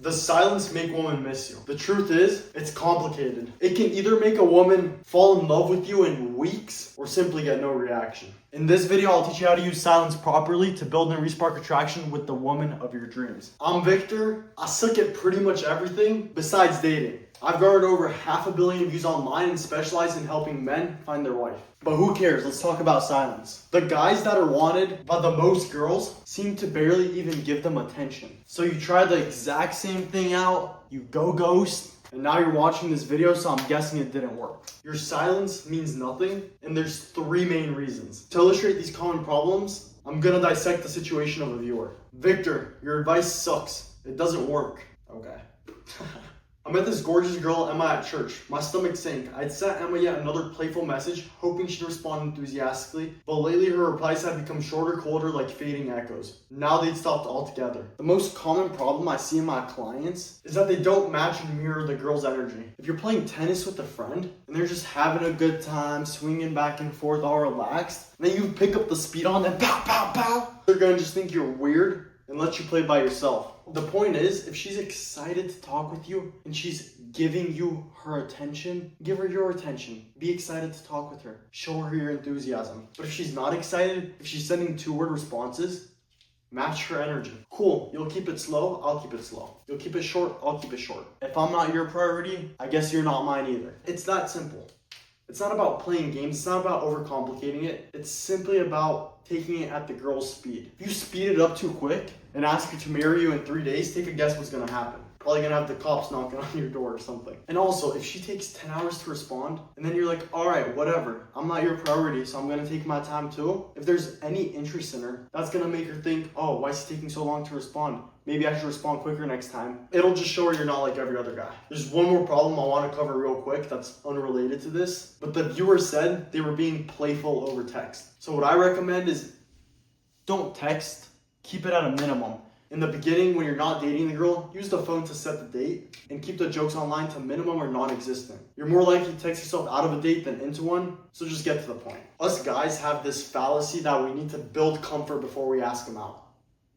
Does silence make women miss you? The truth is, it's complicated. It can either make a woman fall in love with you in weeks or simply get no reaction. In this video, I'll teach you how to use silence properly to build and re-spark attraction with the woman of your dreams. I'm Victor. I suck at pretty much everything besides dating. I've garnered over 500 million views online and specialize in helping men find their wife. But who cares? Let's talk about silence. The guys that are wanted by the most girls seem to barely even give them attention. So you try the exact same thing out, you go ghost, and now you're watching this video, so I'm guessing it didn't work. Your silence means nothing, and there's 3 main reasons. To illustrate these common problems, I'm gonna dissect the situation of a viewer. Victor, your advice sucks. It doesn't work. Okay. I met this gorgeous girl, Emma, at church. My stomach sank. I'd sent Emma yet another playful message, hoping she'd respond enthusiastically, but lately her replies had become shorter, colder, like fading echoes. Now they'd stopped altogether. The most common problem I see in my clients is that they don't match and mirror the girl's energy. If you're playing tennis with a friend, and they're just having a good time, swinging back and forth, all relaxed, and then you pick up the speed on them, pow, pow, pow, they're gonna just think you're weird and let you play by yourself. The point is, if she's excited to talk with you and she's giving you her attention, give her your attention. Be excited to talk with her. Show her your enthusiasm. But if she's not excited, if she's sending 2-word responses, match her energy. Cool, you'll keep it slow, I'll keep it slow. You'll keep it short, I'll keep it short. If I'm not your priority, I guess you're not mine either. It's that simple. It's not about playing games, it's not about overcomplicating it. It's simply about taking it at the girl's speed. If you speed it up too quick and ask her to marry you in 3 days, take a guess what's gonna happen. Probably gonna have the cops knocking on your door or something. And also, if she takes 10 hours to respond, and then you're like, alright, whatever, I'm not your priority, so I'm gonna take my time too. If there's any interest in her, that's gonna make her think, oh, why is he taking so long to respond? Maybe I should respond quicker next time. It'll just show her you're not like every other guy. There's one more problem I want to cover real quick that's unrelated to this, but the viewer said they were being playful over text. So what I recommend is don't text, keep it at a minimum. In the beginning, when you're not dating the girl, use the phone to set the date and keep the jokes online to minimum or non-existent. You're more likely to text yourself out of a date than into one, so just get to the point. Us guys have this fallacy that we need to build comfort before we ask them out.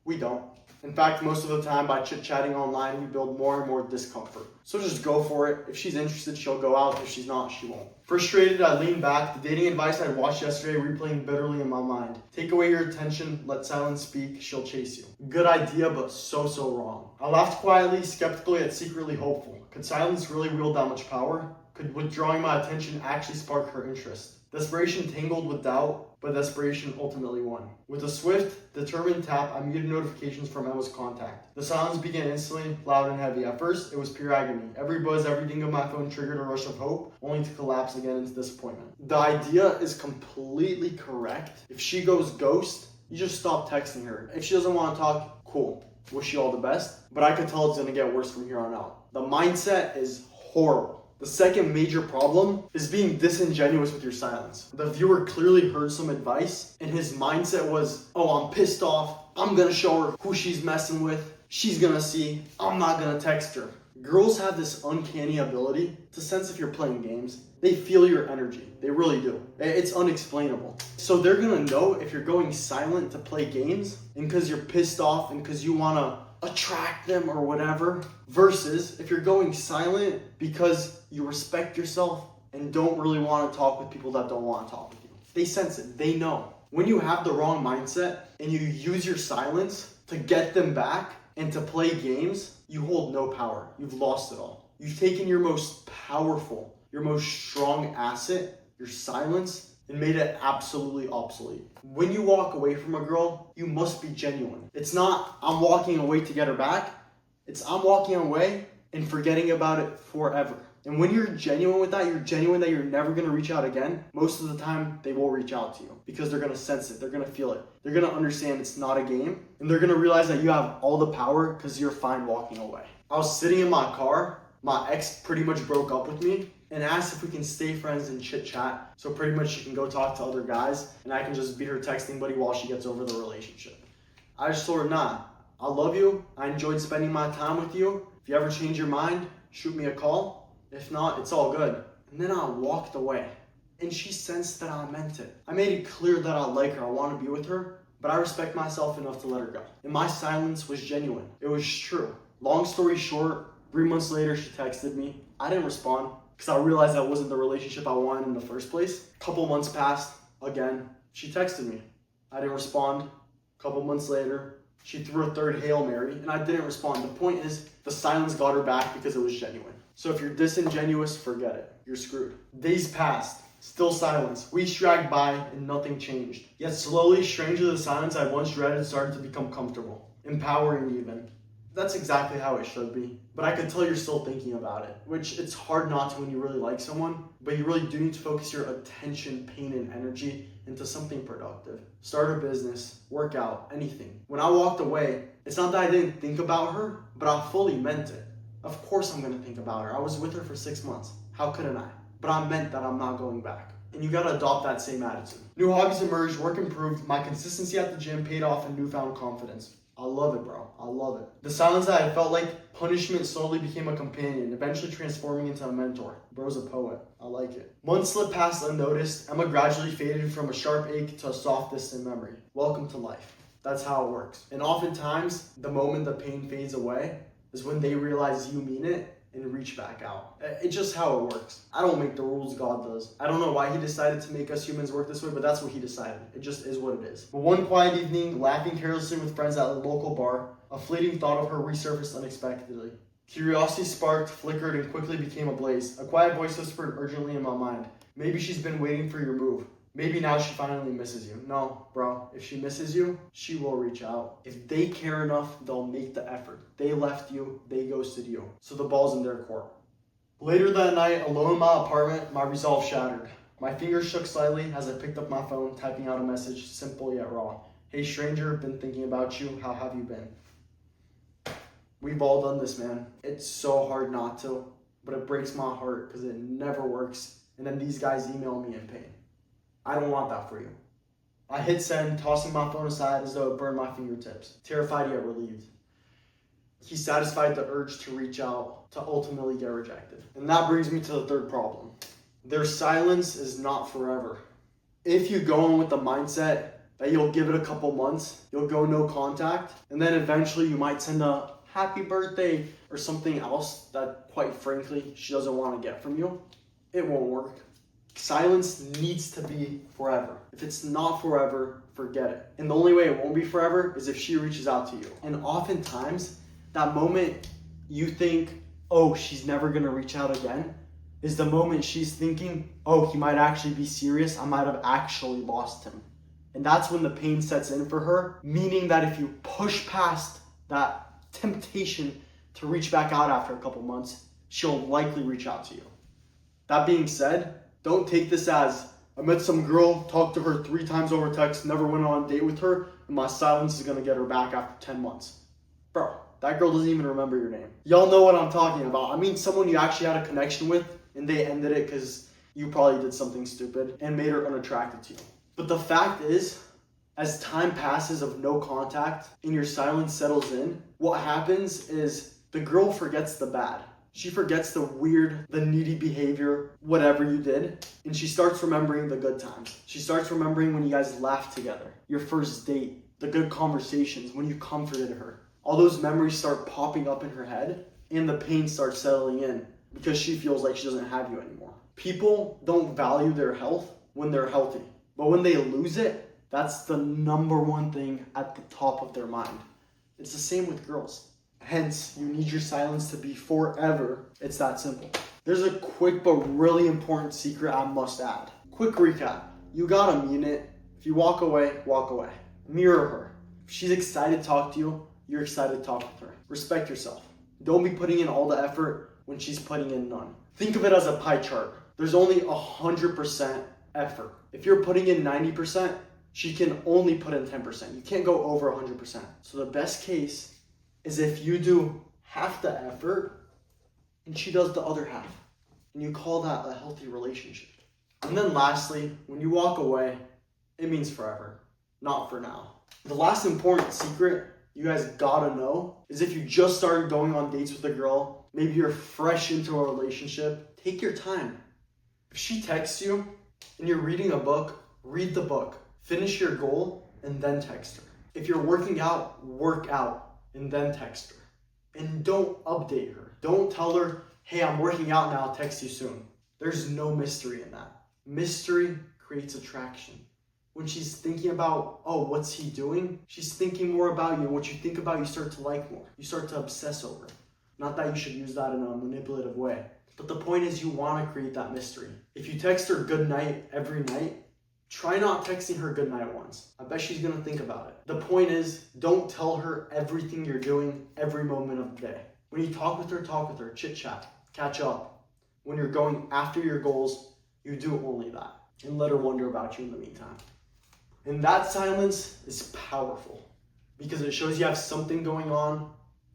We don't. In fact, most of the time by chit-chatting online, we build more and more discomfort. So just go for it. If she's interested, she'll go out. If she's not, she won't. Frustrated, I lean back. The dating advice I watched yesterday replaying bitterly in my mind. Take away your attention, let silence speak, she'll chase you. Good idea, but so wrong. I laughed quietly, skeptical yet secretly hopeful. Could silence really wield that much power? Could withdrawing my attention actually spark her interest? Desperation tangled with doubt, but desperation ultimately won. With a swift, determined tap, I muted notifications from Emma's contact. The silence began instantly, loud and heavy. At first, it was pure agony. Every buzz, every ding of my phone triggered a rush of hope, only to collapse again into disappointment. The idea is completely correct. If she goes ghost, you just stop texting her. If she doesn't want to talk, cool. Wish you all the best. But I could tell it's going to get worse from here on out. The mindset is horrible. The second major problem is being disingenuous with your silence. The viewer clearly heard some advice and his mindset was, oh, I'm pissed off. I'm gonna show her who she's messing with. She's gonna see. I'm not gonna text her. Girls have this uncanny ability to sense if you're playing games. They feel your energy. They really do. It's unexplainable. So they're gonna know if you're going silent to play games and because you're pissed off and because you wanna attract them or whatever, versus if you're going silent because you respect yourself and don't really want to talk with people that don't want to talk with you. They sense it. They know. When you have the wrong mindset and you use your silence to get them back and to play games, you hold no power. You've lost it all. You've taken your most powerful, your most strong asset, your silence, and made it absolutely obsolete. When you walk away from a girl, you must be genuine. It's not, I'm walking away to get her back. It's, I'm walking away and forgetting about it forever. And when you're genuine with that, you're genuine that you're never going to reach out again, most of the time they will reach out to you because they're going to sense it. They're going to feel it. They're going to understand it's not a game. And they're going to realize that you have all the power because you're fine walking away. I was sitting in my car. My ex pretty much broke up with me and asked if we can stay friends and chit chat. So pretty much she can go talk to other guys and I can just be her texting buddy while she gets over the relationship. I just told her, nah, I love you. I enjoyed spending my time with you. If you ever change your mind, shoot me a call. If not, it's all good. And then I walked away. And she sensed that I meant it. I made it clear that I like her, I want to be with her, but I respect myself enough to let her go. And my silence was genuine. It was true. Long story short, 3 months later, she texted me. I didn't respond because I realized that wasn't the relationship I wanted in the first place. A couple months passed. Again, she texted me. I didn't respond. A couple months later, she threw a third Hail Mary, and I didn't respond. The point is, the silence got her back because it was genuine. So if you're disingenuous, forget it. You're screwed. Days passed. Still silence. Weeks dragged by and nothing changed. Yet slowly, strangely, the silence I once dreaded started to become comfortable. Empowering even. That's exactly how it should be. But I could tell you're still thinking about it, which it's hard not to when you really like someone, but you really do need to focus your attention, pain, and energy into something productive. Start a business, work out, anything. When I walked away, it's not that I didn't think about her, but I fully meant it. Of course I'm gonna think about her. I was with her for 6 months. How couldn't I? But I meant that I'm not going back. And you gotta adopt that same attitude. New hobbies emerged, work improved, my consistency at the gym paid off in newfound confidence. I love it, bro. I love it. The silence that I felt like punishment slowly became a companion, eventually transforming into a mentor. Bro's a poet. I like it. Months slipped past unnoticed. Emma gradually faded from a sharp ache to a soft, distant memory. Welcome to life. That's how it works. And oftentimes, the moment the pain fades away is when they realize you mean it and reach back out. It's just how it works. I don't make the rules, God does. I don't know why he decided to make us humans work this way, but that's what he decided. It just is what it is. But one quiet evening, laughing carelessly with friends at a local bar, a fleeting thought of her resurfaced unexpectedly. Curiosity sparked, flickered, and quickly became a blaze. A quiet voice whispered urgently in my mind, maybe she's been waiting for your move. Maybe now she finally misses you. No, bro, if she misses you, she will reach out. If they care enough, they'll make the effort. They left you, they ghosted you. So the ball's in their court. Later that night, alone in my apartment, my resolve shattered. My fingers shook slightly as I picked up my phone, typing out a message, simple yet raw. Hey stranger, been thinking about you, how have you been? We've all done this, man. It's so hard not to, but it breaks my heart because it never works. And then these guys email me in pain. I don't want that for you. I hit send, tossing my phone aside as though it burned my fingertips, terrified yet relieved. He satisfied the urge to reach out, to ultimately get rejected. And that brings me to the third problem. Their silence is not forever. If you go in with the mindset that you'll give it a couple months, you'll go no contact, and then eventually you might send a happy birthday or something else that, quite frankly, she doesn't want to get from you, it won't work. Silence needs to be forever. If it's not forever, forget it. And the only way it won't be forever is if she reaches out to you. And oftentimes, that moment you think, oh, she's never gonna reach out again, is the moment she's thinking, oh, he might actually be serious. I might have actually lost him. And that's when the pain sets in for her, meaning that if you push past that temptation to reach back out after a couple months, she'll likely reach out to you. That being said, don't take this as, I met some girl, talked to her 3 times over text, never went on a date with her, and my silence is gonna get her back after 10 months. Bro, that girl doesn't even remember your name. Y'all know what I'm talking about. I mean someone you actually had a connection with, and they ended it because you probably did something stupid and made her unattracted to you. But the fact is, as time passes of no contact and your silence settles in, what happens is the girl forgets the bad. She forgets the weird, the needy behavior, whatever you did, and she starts remembering the good times. She starts remembering when you guys laughed together, your first date, the good conversations, when you comforted her. All those memories start popping up in her head, and the pain starts settling in because she feels like she doesn't have you anymore. People don't value their health when they're healthy, but when they lose it, that's the number one thing at the top of their mind. It's the same with girls. Hence, you need your silence to be forever. It's that simple. There's a quick but really important secret I must add. Quick recap. You gotta mean it. If you walk away, walk away. Mirror her. If she's excited to talk to you, you're excited to talk with her. Respect yourself. Don't be putting in all the effort when she's putting in none. Think of it as a pie chart. There's only 100% effort. If you're putting in 90%, she can only put in 10%. You can't go over 100%. So the best case is if you do half the effort and she does the other half. And you call that a healthy relationship. And then lastly, when you walk away, it means forever, not for now. The last important secret you guys gotta know is if you just started going on dates with a girl, maybe you're fresh into a relationship, take your time. If she texts you and you're reading a book, read the book. Finish your goal and then text her. If you're working out, work out and then text her. And don't update her. Don't tell her, hey, I'm working out now, I'll text you soon. There's no mystery in that. Mystery creates attraction. When she's thinking about, oh, what's he doing? She's thinking more about you. And what you think about, you start to like more. You start to obsess over. Not that you should use that in a manipulative way. But the point is you want to create that mystery. If you text her good night every night, try not texting her good night once. I bet she's going to think about it. The point is, don't tell her everything you're doing every moment of the day. When you talk with her, chit chat, catch up. When you're going after your goals, you do only that. And let her wonder about you in the meantime. And that silence is powerful because it shows you have something going on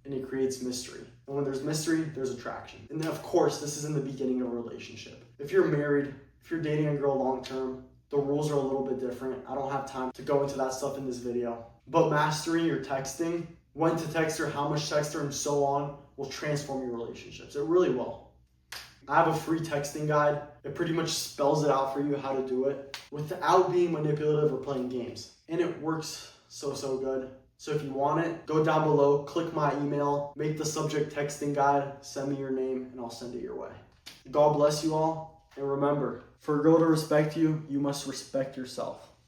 and it creates mystery. And when there's mystery, there's attraction. And then of course, this is in the beginning of a relationship. If you're married, if you're dating a girl long term, the rules are a little bit different. I don't have time to go into that stuff in this video. But mastering your texting, when to text her, how much to text her, and so on, will transform your relationships. It really will. I have a free texting guide. It pretty much spells it out for you how to do it without being manipulative or playing games. And it works so good. So if you want it, go down below, click my email, make the subject texting guide, send me your name, and I'll send it your way. God bless you all. And remember, for a girl to respect you, you must respect yourself.